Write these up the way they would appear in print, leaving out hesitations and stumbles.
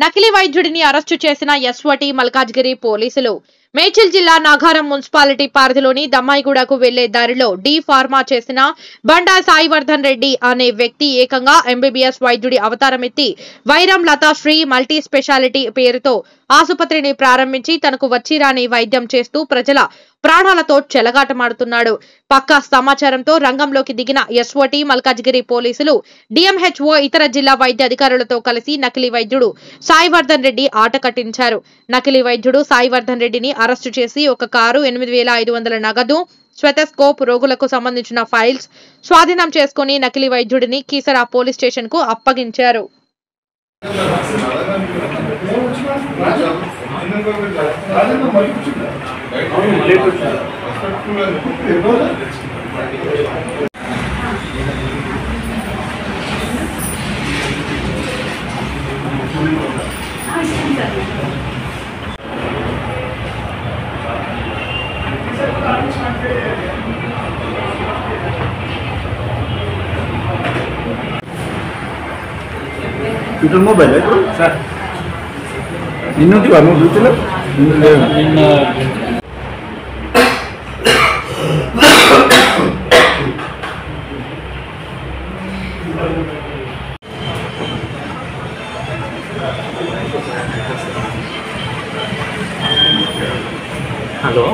నకిలీ వైద్యుడిని అరెస్టు చేసిన ఎస్వటి మల్కాజ్గిరి పోలీసులు. మేడ్చల్ జిల్లా నాగారం మున్సిపాలిటీ పరిధిలోని దమ్మాయిగూడకు వెళ్లే దారిలో డి ఫార్మా చేసిన బండా సాయివర్ధన్ రెడ్డి అనే వ్యక్తి ఏకంగా ఎంబీబీఎస్ వైద్యుడి అవతారం ఎత్తి వైరం లతాశ్రీ మల్టీ స్పెషాలిటీ పేరుతో ఆసుపత్రిని ప్రారంభించి తనకు వచ్చిరాని వైద్యం చేస్తూ ప్రజల ప్రాణాలతో చెలగాటమాడుతున్నాడు. పక్కా సమాచారంతో రంగంలోకి దిగిన ఎస్వటి మల్కాజ్గిరి పోలీసులు డిఎంహెచ్ఓ ఇతర జిల్లా వైద్య అధికారులతో కలిసి నకిలీ వైద్యుడు సాయివర్ధన్ రెడ్డి ఆట కట్టించారు. నకిలీ వైద్యుడు సాయివర్ధన్ రెడ్డిని అరెస్టు చేసి ఒక కారు, 8,500 నగదు, స్టెతస్కోప్, రోగులకు సంబంధించిన ఫైల్స్ స్వాధీనం చేసుకుని నకిలీ వైద్యుడిని కీసరా పోలీస్ స్టేషన్ కు అప్పగించారు. Itu mobile itu, sir. Ini tuh kamu beli tuh? Ini. Halo.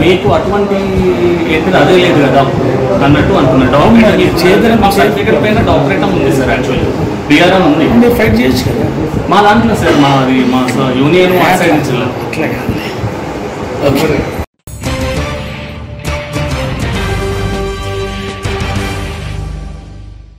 మీకు అటువంటి అదే లేదు కదా అన్నట్టు అంటున్నా. డాక్టర్ పైన డాక్టరేట్ ఉంది సార్, యాక్చువల్లీ డిఆర్ఆర్ ఉంది, ఫైట్ చేయొచ్చు కదా. మా దాంట్లో సార్ మా యూనియన్ సైడ్ నుంచి